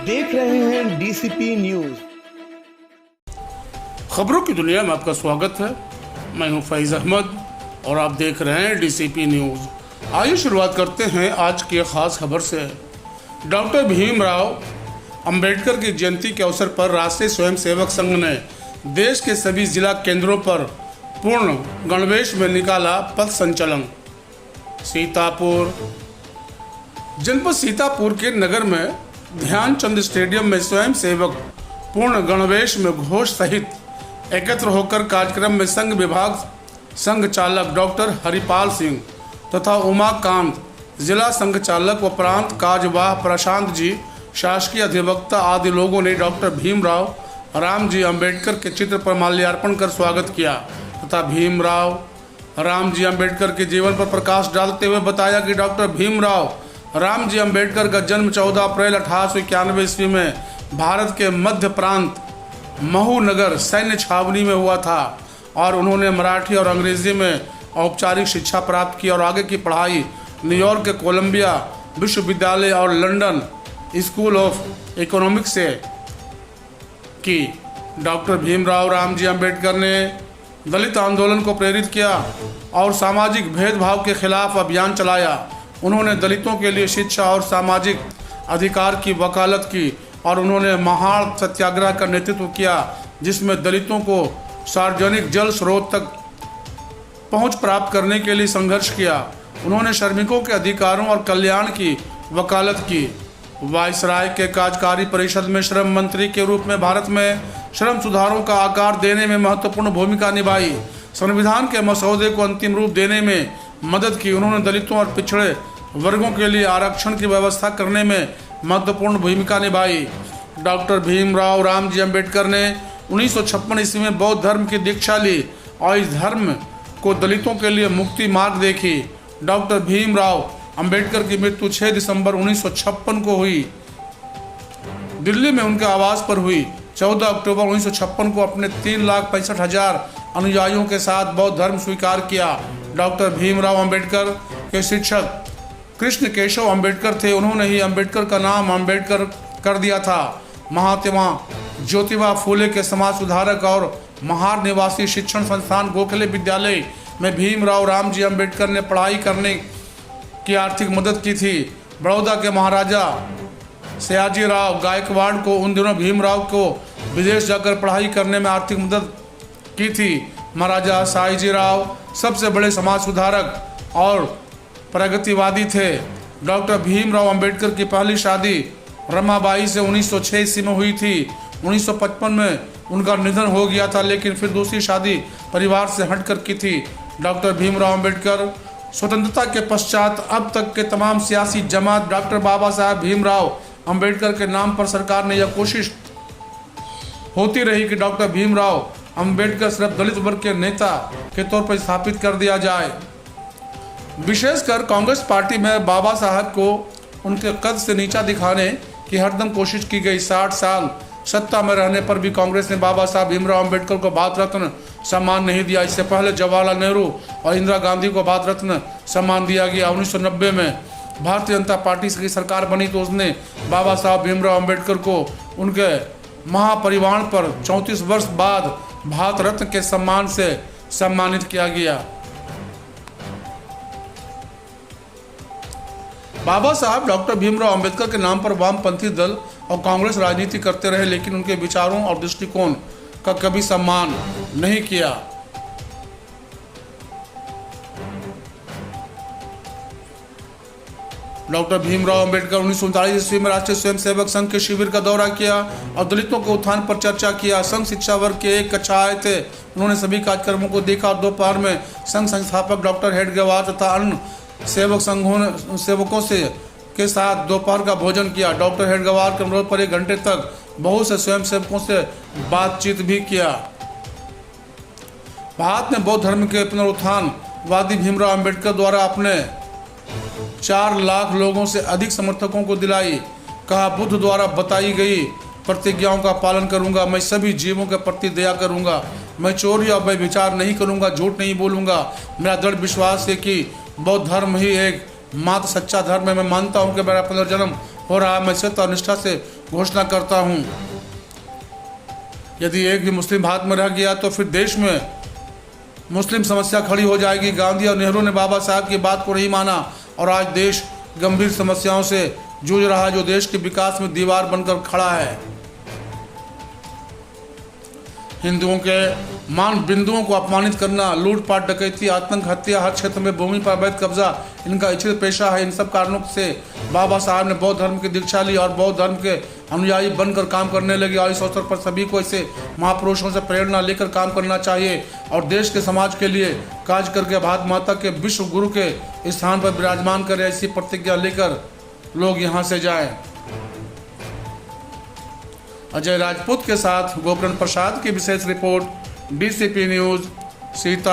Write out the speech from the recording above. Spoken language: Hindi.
देख रहे हैं डीसीपी न्यूज। खबरों की दुनिया में आपका स्वागत है। मैं हूं फैज अहमद और आप देख रहे हैं डीसीपी न्यूज। आइए शुरुआत करते हैं आज की खास खबर से। डॉक्टर भीमराव अंबेडकर की जयंती के अवसर पर राष्ट्रीय स्वयंसेवक संघ ने देश के सभी जिला केंद्रों पर पूर्ण गणवेश में निकाला पथ संचलन। सीतापुर जनपद सीतापुर के नगर में ध्यानचंद स्टेडियम में स्वयंसेवक पूर्ण गणवेश में घोष सहित एकत्र होकर कार्यक्रम में संघ विभाग संघ चालक डॉक्टर हरिपाल सिंह तथा उमाकांत जिला संघ चालक व प्रांत कार्यवाह प्रशांत जी शासकीय अधिवक्ता आदि लोगों ने डॉक्टर भीमराव राम जी अम्बेडकर के चित्र पर माल्यार्पण कर स्वागत किया तथा भीमराव राम जी अम्बेडकर के जीवन पर प्रकाश डालते हुए बताया कि डॉक्टर भीमराव राम जी अम्बेडकर का जन्म 14 अप्रैल 1891 ईस्वी में भारत के मध्य प्रांत महू नगर सैन्य छावनी में हुआ था और उन्होंने मराठी और अंग्रेजी में औपचारिक शिक्षा प्राप्त की और आगे की पढ़ाई न्यूयॉर्क के कोलंबिया विश्वविद्यालय और लंदन स्कूल ऑफ इकोनॉमिक्स से की। डॉक्टर भीमराव राम जी अम्बेडकर ने दलित आंदोलन को प्रेरित किया और सामाजिक भेदभाव के खिलाफ अभियान चलाया। उन्होंने दलितों के लिए शिक्षा और सामाजिक अधिकार की वकालत की और उन्होंने महान सत्याग्रह का नेतृत्व किया जिसमें दलितों को सार्वजनिक जल स्रोत तक पहुंच प्राप्त करने के लिए संघर्ष किया। उन्होंने श्रमिकों के अधिकारों और कल्याण की वकालत की। वायसराय के कार्यकारी परिषद में श्रम मंत्री के रूप में भारत में श्रम सुधारों का आकार देने में महत्वपूर्ण भूमिका निभाई। संविधान के मसौदे को अंतिम रूप देने में मदद की। उन्होंने दलितों और पिछड़े वर्गों के लिए आरक्षण की व्यवस्था करने में महत्वपूर्ण भूमिका निभाई। डॉक्टर भीमराव राम जी अम्बेडकर ने 1956 ईस्वी में बौद्ध धर्म की दीक्षा ली और इस धर्म को दलितों के लिए मुक्ति मार्ग देखी। डॉक्टर भीमराव अम्बेडकर की मृत्यु 6 दिसंबर 1956 को हुई। दिल्ली में उनके आवास पर हुई। 14 अक्टूबर 1956 को अपने 3,65,000 अनुयायियों के साथ बौद्ध धर्म स्वीकार किया। डॉक्टर भीमराव अम्बेडकर के शिक्षक कृष्ण केशव अम्बेडकर थे। उन्होंने ही अम्बेडकर का नाम अम्बेडकर कर दिया था। महात्मा ज्योतिबा फूले के समाज सुधारक और महार निवासी शिक्षण संस्थान गोखले विद्यालय में भीमराव राम जी अम्बेडकर ने पढ़ाई करने की आर्थिक मदद की थी। बड़ौदा के महाराजा सयाजीराव गायकवाड़ को उन दिनों भीमराव को विदेश जाकर पढ़ाई करने में आर्थिक मदद की थी। महाराजा साईजीराव सबसे बड़े समाज सुधारक और प्रगतिवादी थे। डॉक्टर भीमराव अंबेडकर की पहली शादी रमाबाई से 1906 ईस्वी में हुई थी। 1955 में उनका निधन हो गया था, लेकिन फिर दूसरी शादी परिवार से हटकर की थी। डॉक्टर भीमराव अंबेडकर स्वतंत्रता के पश्चात अब तक के तमाम सियासी जमात डॉक्टर बाबा साहब भीमराव अंबेडकर के नाम पर सरकार ने यह कोशिश होती रही कि डॉक्टर भीमराव अंबेडकर सिर्फ दलित वर्ग के नेता के तौर पर स्थापित कर दिया जाए। विशेषकर कांग्रेस पार्टी में बाबा साहब को उनके कद से नीचा दिखाने की हरदम कोशिश की गई। 60 साल सत्ता में रहने पर भी कांग्रेस ने बाबा साहब भीमराव अंबेडकर को भारत रत्न सम्मान नहीं दिया। इससे पहले जवाहरलाल नेहरू और इंदिरा गांधी को भारत रत्न सम्मान दिया गया। 1990 में भारतीय जनता पार्टी की सरकार बनी तो उसने बाबा साहब भीमराव अंबेडकर को उनके महापरिनिर्वाण पर 34 वर्ष बाद भारत रत्न के सम्मान से सम्मानित किया गया। बाबा साहब डॉक्टर भीमराव अंबेडकर के नाम पर वामपंथी दल और कांग्रेस राजनीति करते रहे, लेकिन उनके विचारों और दृष्टिकोण का कभी सम्मान नहीं किया। डॉक्टर भीमराव अंबेडकर 1939 ईस्वी में राष्ट्रीय स्वयंसेवक संघ के शिविर का दौरा किया और दलितों के उत्थान पर चर्चा किया। संघ शिक्षा वर्ग के एक कक्षा आए थे। उन्होंने सभी कार्यक्रमों को देखा और दोपहर में संघ संस्थापक डॉक्टर हेडगेवार तथा अन्य सेवकों से के साथ दोपहर का भोजन किया। डॉक्टर हेडगेवार के अनुरोध पर 1 घंटे तक बहुत से स्वयंसेवकों से बातचीत भी किया। भारत में बौद्ध धर्म के पुनरुत्थानवादी भीमराव अंबेडकर द्वारा अपने 4 लाख लोगों से अधिक समर्थकों को दिलाई। कहा, बुद्ध द्वारा बताई गई प्रतिज्ञाओं का पालन करूंगा। मैं सभी जीवों के प्रति दया करूंगा। मैं चोरी और व्यभिचार नहीं करूंगा, झूठ नहीं बोलूंगा। मेरा दृढ़ विश्वास है कि बौद्ध धर्म ही एक मात्र सच्चा धर्म है। मैं मानता हूं कि मेरा पुनर्जन्म हो रहा है। मैं सत्य और निष्ठा से घोषणा करता हूं, यदि एक भी मुस्लिम भारत में रह गया तो फिर देश में मुस्लिम समस्या खड़ी हो जाएगी। गांधी और नेहरू ने बाबा साहब की बात को नहीं माना और आज देश गंभीर समस्याओं से जूझ रहा है, जो देश के विकास में दीवार बनकर खड़ा है। हिंदुओं के मान बिंदुओं को अपमानित करना, लूटपाट, डकैती, आतंक, हत्या, हर क्षेत्र में भूमि पर अवैध कब्जा इनका इच्छित पेशा है। इन सब कारणों से बाबा साहब ने बौद्ध धर्म की दीक्षा ली और बौद्ध धर्म के अनुयायी बनकर काम करने लगे। और इस अवसर पर सभी को ऐसे महापुरुषों से प्रेरणा लेकर काम करना चाहिए और देश के समाज के लिए कार्य करके भारत माता के विश्व गुरु के स्थान पर विराजमान करें। ऐसी प्रतिज्ञा लेकर लोग यहाँ से जाएं। अजय राजपूत के साथ गोकर्ण प्रसाद की विशेष रिपोर्ट, डीसीपी न्यूज, सीतापुर।